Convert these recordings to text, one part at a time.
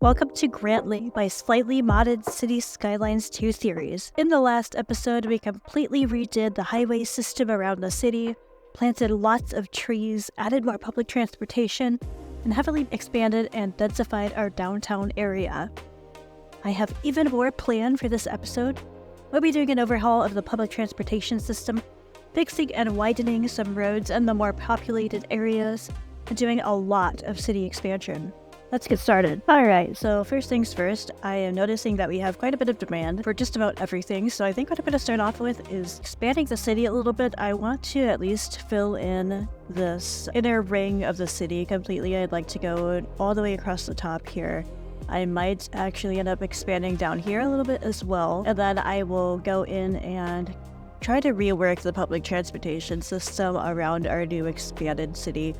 Welcome to Grantley, my slightly modded Cities Skylines 2 series. In the last episode, we completely redid the highway system around the city, planted lots of trees, added more public transportation, and heavily expanded and densified our downtown area. I have even more planned for this episode. We'll be doing an overhaul of the public transportation system, fixing and widening some roads in the more populated areas, and doing a lot of city expansion. Let's get started. Alright, so first things first, I am noticing that we have quite a bit of demand for just about everything, so I think what I'm going to start off with is expanding the city a little bit. I want to at least fill in this inner ring of the city completely. I'd like to go all the way across the top here. I might actually end up expanding down here a little bit as well, and then I will go in and try to rework the public transportation system around our new expanded city.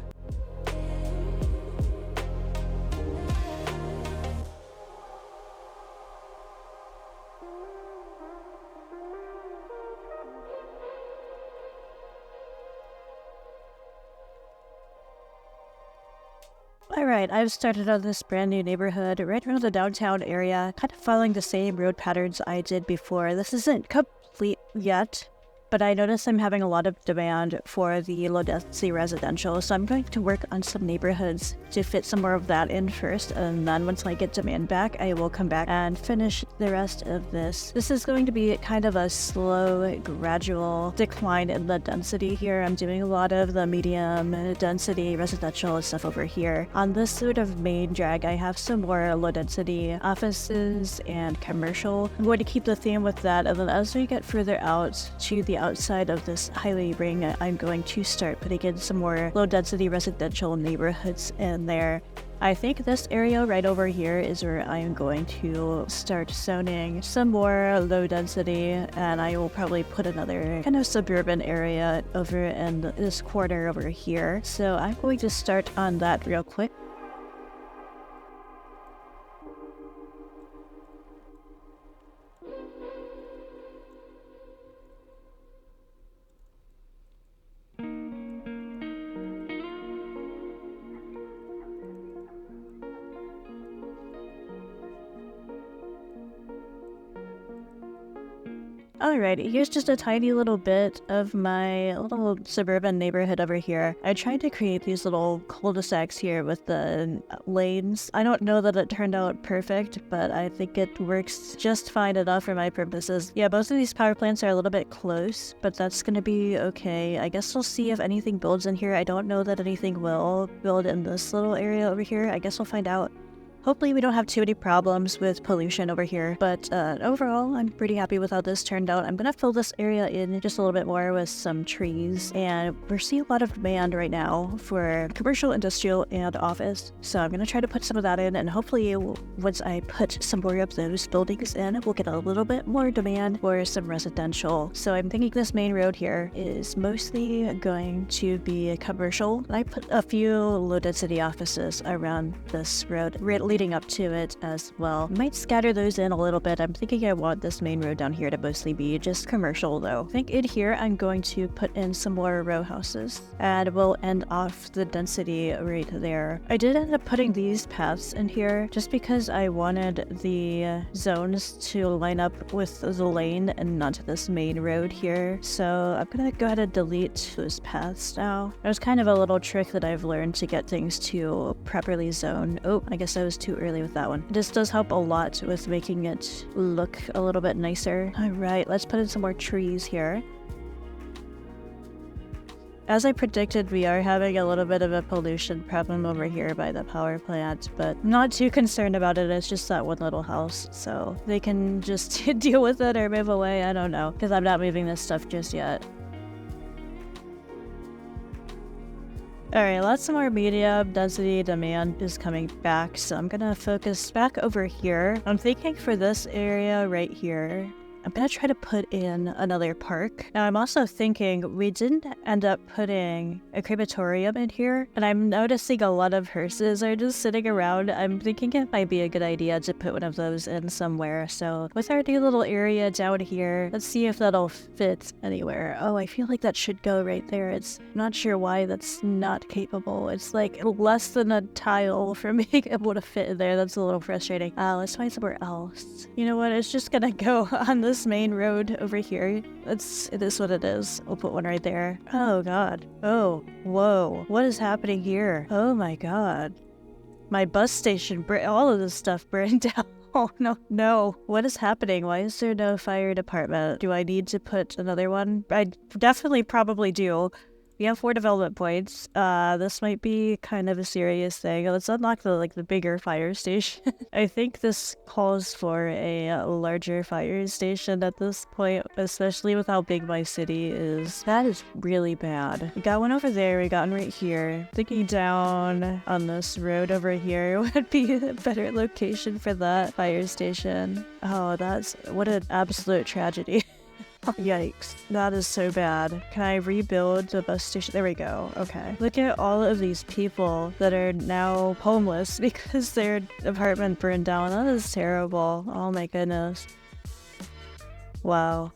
Alright, I've started on this brand new neighborhood right around the downtown area, kind of following the same road patterns I did before. This isn't complete yet, but I notice I'm having a lot of demand for the low-density residential, so I'm going to work on some neighborhoods to fit some more of that in first, and then once I get demand back, I will come back and finish the rest of this. This is going to be kind of a slow, gradual decline in the density here. I'm doing a lot of the medium density residential stuff over here. On this sort of main drag, I have some more low-density offices and commercial. I'm going to keep the theme with that, and then as we get further out to the outside of this highway ring, I'm going to start putting in some more low-density residential neighborhoods in there. I think this area right over here is where I am going to start zoning some more low density, and I will probably put another kind of suburban area over in this corner over here. So I'm going to start on that real quick. Alrighty, here's just a tiny little bit of my little suburban neighborhood over here. I tried to create these little cul-de-sacs here with the lanes. I don't know that it turned out perfect, but I think it works just fine enough for my purposes. Yeah, both of these power plants are a little bit close, but that's gonna be okay. I guess we'll see if anything builds in here. I don't know that anything will build in this little area over here. I guess we'll find out. Hopefully we don't have too many problems with pollution over here, but overall I'm pretty happy with how this turned out. I'm gonna fill this area in just a little bit more with some trees, and we're seeing a lot of demand right now for commercial, industrial, and office. So I'm gonna try to put some of that in, and hopefully once I put some more of those buildings in, we'll get a little bit more demand for some residential. So I'm thinking this main road here is mostly going to be commercial. I put a few low-density offices around this road, leading up to it as well. Might scatter those in a little bit. I'm thinking I want this main road down here to mostly be just commercial though. I think in here I'm going to put in some more row houses, and we'll end off the density right there. I did end up putting these paths in here just because I wanted the zones to line up with the lane and not this main road here. So I'm gonna go ahead and delete those paths now. There's kind of a little trick that I've learned to get things to properly zone. Oh, I guess I was too early with that one. This does help a lot with making it look a little bit nicer. Alright, let's put in some more trees here. As I predicted, we are having a little bit of a pollution problem over here by the power plant, but I'm not too concerned about it. It's just that one little house, so they can just deal with it or move away. I don't know, because I'm not moving this stuff just yet. Alright, lots more medium density demand is coming back, so I'm gonna focus back over here. I'm thinking for this area right here, I'm gonna try to put in another park. Now I'm also thinking we didn't end up putting a crematorium in here, and I'm noticing a lot of hearses are just sitting around. I'm thinking it might be a good idea to put one of those in somewhere. So with our new little area down here, let's see if that'll fit anywhere. Oh, I feel like that should go right there. It's not sure why that's not capable. It's like less than a tile for being able to fit in there. That's a little frustrating. Let's find somewhere else. You know what? It's just gonna go on this main road over here. It is what it is. We'll put one right there. Oh god. Oh, whoa. What is happening here? Oh my god. My bus station, all of this stuff burned down. Oh, no, no. What is happening? Why is there no fire department? Do I need to put another one? I definitely probably do. We have 4 development points. This might be kind of a serious thing. Let's unlock the bigger fire station. I think this calls for a larger fire station at this point, especially with how big my city is. That is really bad. We got one over there, we got one right here. Thinking down on this road over here would be a better location for that fire station. Oh, what an absolute tragedy. Yikes. That is so bad. Can I rebuild the bus station? There we go. Okay. Look at all of these people that are now homeless because their apartment burned down. That is terrible. Oh my goodness. Wow.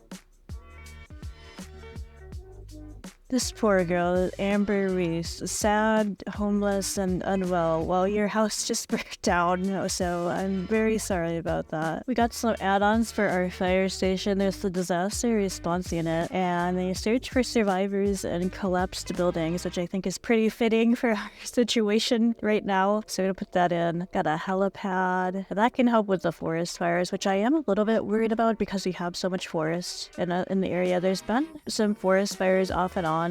This poor girl, Amber Reese, sad, homeless, and unwell. Well, your house just burnt down, so I'm very sorry about that. We got some add-ons for our fire station. There's the disaster response unit, and they search for survivors in collapsed buildings, which I think is pretty fitting for our situation right now. So I'm gonna put that in. Got a helipad. That can help with the forest fires, which I am a little bit worried about because we have so much forest in the area. There's been some forest fires off and on.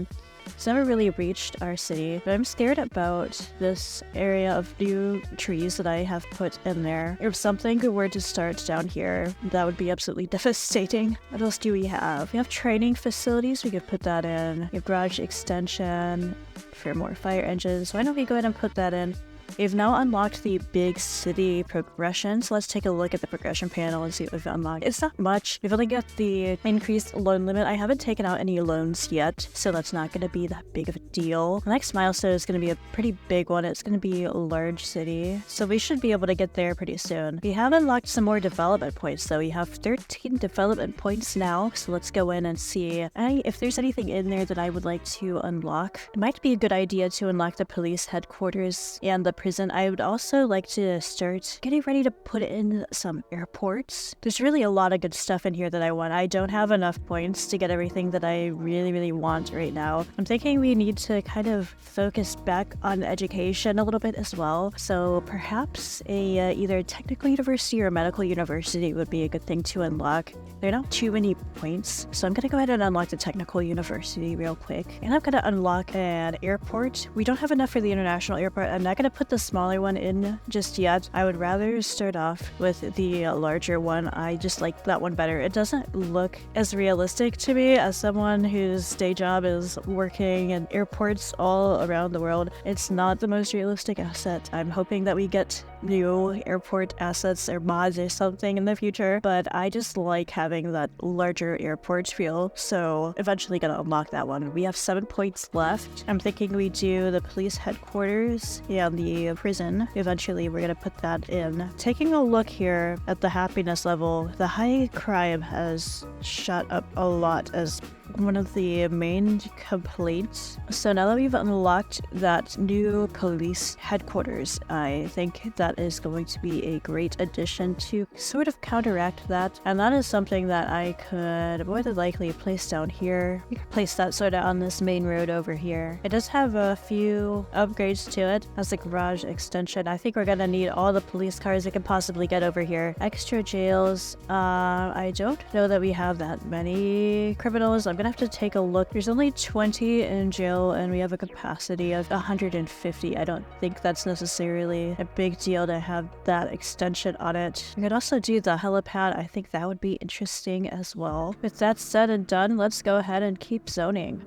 It's never really reached our city, but I'm scared about this area of new trees that I have put in there. If something were to start down here, that would be absolutely devastating. What else do we have? We have training facilities. We could put that in. We have garage extension for more fire engines. Why don't we go ahead and put that in? We've now unlocked the big city progression, so let's take a look at the progression panel and see what we've unlocked. It's not much. We've only got the increased loan limit. I haven't taken out any loans yet, so that's not going to be that big of a deal. The next milestone is going to be a pretty big one. It's going to be a large city, so we should be able to get there pretty soon. We have unlocked some more development points, though. We have 13 development points now, so let's go in and see if there's anything in there that I would like to unlock. It might be a good idea to unlock the police headquarters and the prison. I would also like to start getting ready to put in some airports. There's really a lot of good stuff in here that I want. I don't have enough points to get everything that I really want right now. I'm thinking we need to kind of focus back on education a little bit as well. So perhaps either a technical university or a medical university would be a good thing to unlock. There are not too many points, so I'm gonna go ahead and unlock the technical university real quick. And I'm gonna unlock an airport. We don't have enough for the international airport. I'm not gonna put the smaller one in just yet. I would rather start off with the larger one. I just like that one better. It doesn't look as realistic to me as someone whose day job is working in airports all around the world. It's not the most realistic asset. I'm hoping that we get new airport assets or mods or something in the future, but I just like having that larger airport feel, so eventually gonna unlock that one. We have 7 points left. I'm thinking we do the police headquarters and the prison. Eventually we're gonna put that in. Taking a look here at the happiness level, the high crime has shot up a lot as one of the main complaints. So now that we've unlocked that new police headquarters, I think that is going to be a great addition to sort of counteract that. And that is something that I could more than likely place down here. We could place that sort of on this main road over here. It does have a few upgrades to it. As a garage extension, I think we're gonna need all the police cars we can possibly get over here. Extra jails. I don't know that we have that many criminals. I'm gonna have to take a look. There's only 20 in jail and we have a capacity of 150. I don't think that's necessarily a big deal to have that extension on it. We could also do the helipad. I think that would be interesting as well. With that said and done, let's go ahead and keep zoning.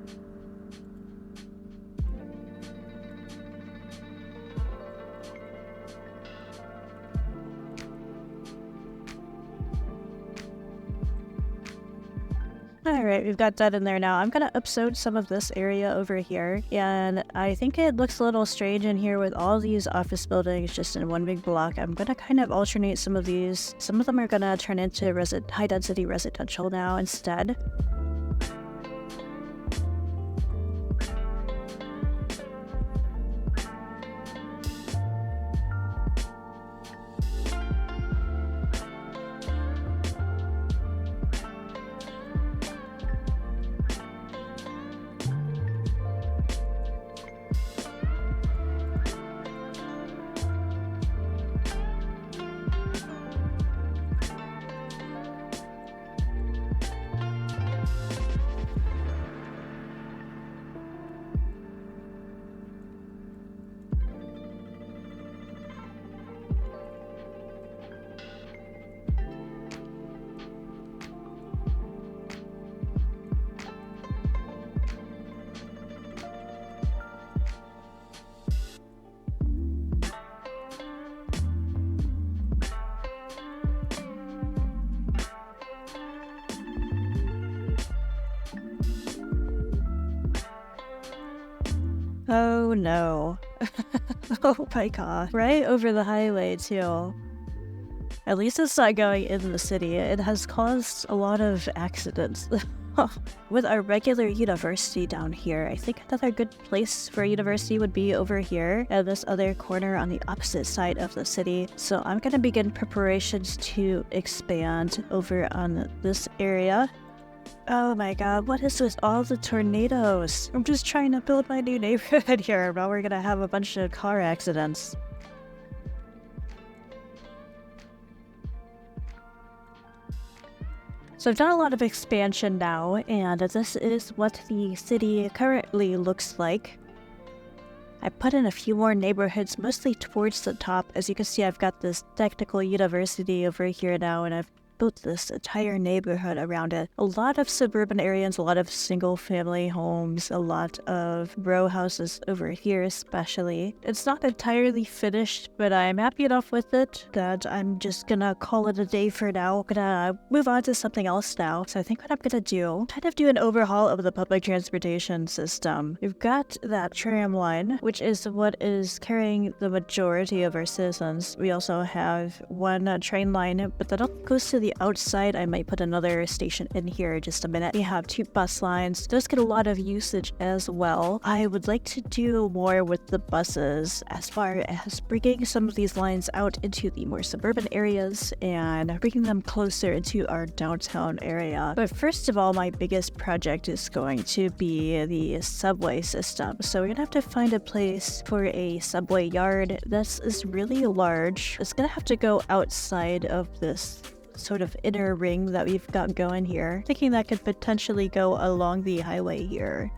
Alright, we've got that in there now. I'm gonna upload some of this area over here, and I think it looks a little strange in here with all these office buildings just in one big block. I'm gonna kind of alternate some of these. Some of them are gonna turn into high-density residential now instead. Oh no. Oh my god. Right over the highway too. At least it's not going in the city. It has caused a lot of accidents. With our regular university down here, I think another good place for a university would be over here at this other corner on the opposite side of the city. So I'm gonna begin preparations to expand over on this area. Oh my god, what is with all the tornadoes? I'm just trying to build my new neighborhood here, but we're gonna have a bunch of car accidents. So I've done a lot of expansion now, and this is what the city currently looks like. I put in a few more neighborhoods, mostly towards the top. As you can see, I've got this technical university over here now, and I've built this entire neighborhood around it. A lot of suburban areas, a lot of single family homes, a lot of row houses over here especially. It's not entirely finished, but I'm happy enough with it that I'm just gonna call it a day for now. I'm gonna move on to something else now. So I think what I'm gonna do, kind of do an overhaul of the public transportation system. We've got that tram line, which is what is carrying the majority of our citizens. We also have one train line, but that all goes to the outside. I might put another station in here in just a minute. We have 2 bus lines. Those get a lot of usage as well. I would like to do more with the buses as far as bringing some of these lines out into the more suburban areas and bringing them closer into our downtown area. But first of all, my biggest project is going to be the subway system. So we're gonna have to find a place for a subway yard. This is really large. It's gonna have to go outside of this sort of inner ring that we've got going here. Thinking that could potentially go along the highway here.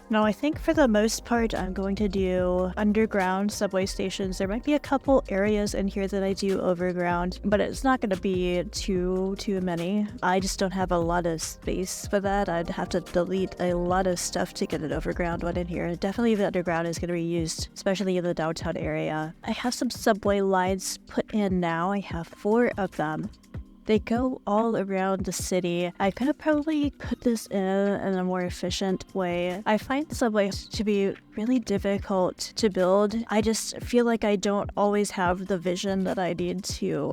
Now I think for the most part I'm going to do underground subway stations. There might be a couple areas in here that I do overground, but it's not going to be too many. I just don't have a lot of space for that. I'd have to delete a lot of stuff to get an overground one in here. Definitely the underground is going to be used, especially in the downtown area. I have some subway lines put in now. I have 4 of them. They go all around the city. I could have probably put this in a more efficient way. I find subways to be really difficult to build. I just feel like I don't always have the vision that I need to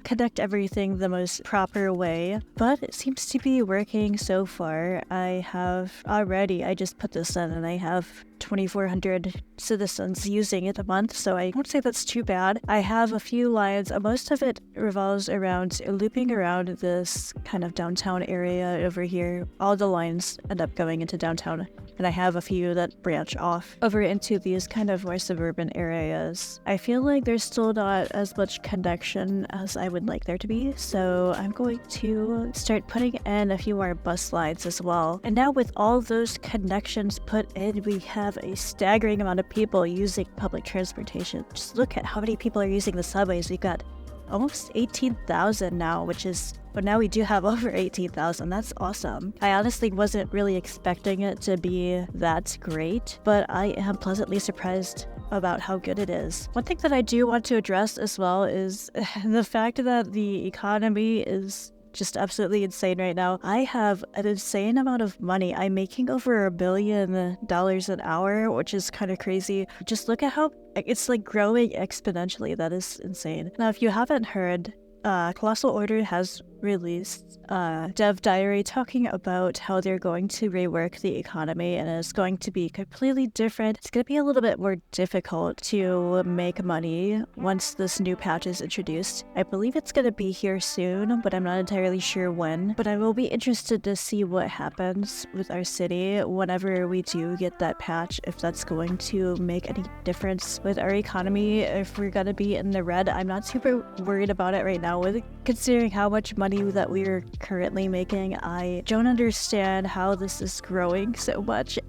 connect everything the most proper way, but it seems to be working so far. I just put this in and I have 2,400 citizens using it a month, so I won't say that's too bad. I have a few lines. Most of it revolves around looping around this kind of downtown area over here. All the lines end up going into downtown, and I have a few that branch off over into these kind of more suburban areas. I feel like there's still not as much connection as I would like there to be, so I'm going to start putting in a few more bus lines as well. And now with all those connections put in, we have a staggering amount of people using public transportation. Just look at how many people are using the subways. We've got almost 18,000 now, but now we do have over 18,000. That's awesome. I honestly wasn't really expecting it to be that great, but I am pleasantly surprised about how good it is. One thing that I do want to address as well is the fact that the economy is just absolutely insane right now. I have an insane amount of money. I'm making over $1 billion an hour, which is kind of crazy. Just look at how it's like growing exponentially. That is insane. Now, if you haven't heard, Colossal Order has released a dev diary talking about how they're going to rework the economy, and it's going to be completely different. It's going to be a little bit more difficult to make money once this new patch is introduced. I believe it's going to be here soon, but I'm not entirely sure when. But I will be interested to see what happens with our city whenever we do get that patch, if that's going to make any difference with our economy, if we're going to be in the red. I'm not super worried about it right now, with considering how much money that we're currently making. I don't understand how this is growing so much.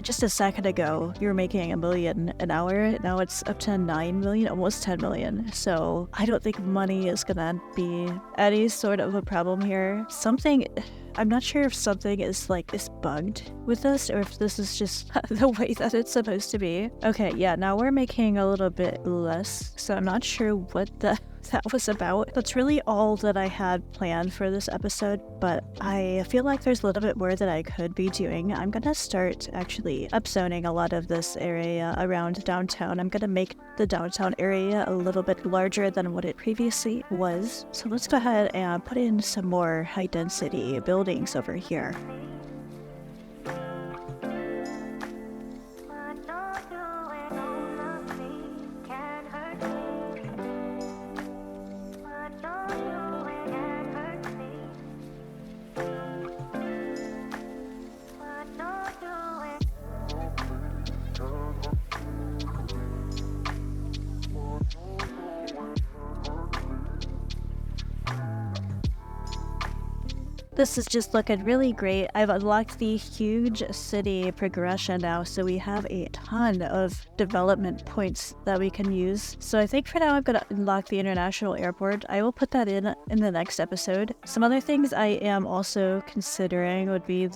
Just a second ago, you were making $1 million an hour. Now it's up to 9 million, almost 10 million. So I don't think money is gonna be any sort of a problem here. I'm not sure if something is bugged with this, or if this is just the way that it's supposed to be. Okay, yeah, now we're making a little bit less, so I'm not sure what that was about. That's really all that I had planned for this episode, but I feel like there's a little bit more that I could be doing. I'm gonna start actually upzoning a lot of this area around downtown. I'm gonna make the downtown area a little bit larger than what it previously was. So let's go ahead and put in some more high density buildings over here. This is just looking really great. I've unlocked the huge city progression now, so we have a ton of development points that we can use. So I think for now I'm going to unlock the international airport. I will put that in the next episode. Some other things I am also considering would be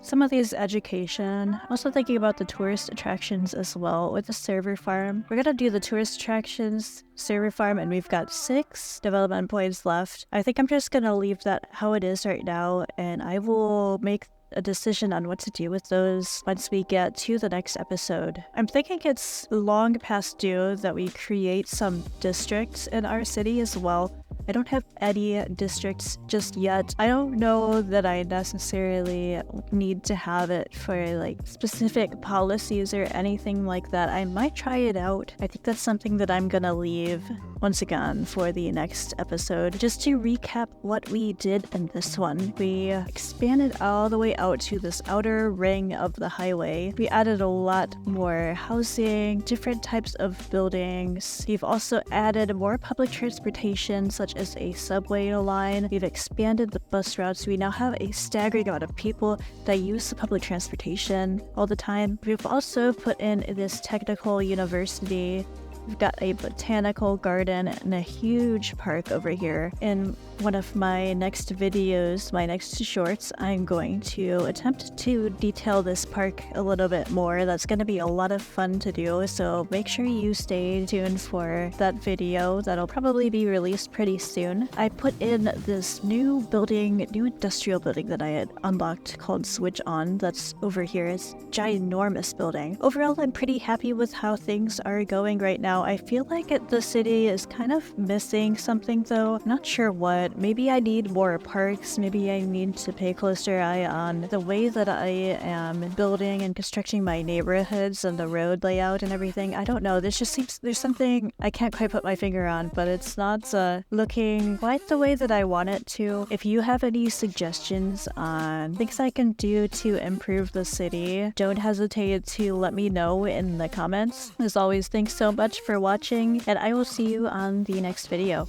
some of these education. I'm also thinking about the tourist attractions as well with the server farm. We're going to do the tourist attractions, server farm, and we've got 6 development points left. I think I'm just going to leave that how it is right now, and I will make a decision on what to do with those once we get to the next episode. I'm thinking it's long past due that we create some districts in our city as well. I don't have any districts just yet. I don't know that I necessarily need to have it for specific policies or anything like that. I might try it out. I think that's something that I'm gonna leave once again for the next episode. Just to recap what we did in this one. We expanded all the way out to this outer ring of the highway. We added a lot more housing, different types of buildings. We've also added more public transportation, such as a subway line. We've expanded the bus routes. We now have a staggering amount of people that use the public transportation all the time. We've also put in this technical university. We've got a botanical garden and a huge park over here. In one of my next videos, my next shorts, I'm going to attempt to detail this park a little bit more. That's going to be a lot of fun to do, so make sure you stay tuned for that video. That'll probably be released pretty soon. I put in this new industrial building that I had unlocked called Switch On. That's over here. It's a ginormous building. Overall, I'm pretty happy with how things are going right now. I feel like the city is kind of missing something though. I'm not sure what. Maybe I need more parks. Maybe I need to pay closer eye on the way that I am building and constructing my neighborhoods and the road layout and everything. I don't know. This just seems there's something I can't quite put my finger on, but it's not looking quite the way that I want it to. If you have any suggestions on things I can do to improve the city, don't hesitate to let me know in the comments. As always, thanks so much for watching, and I will see you on the next video.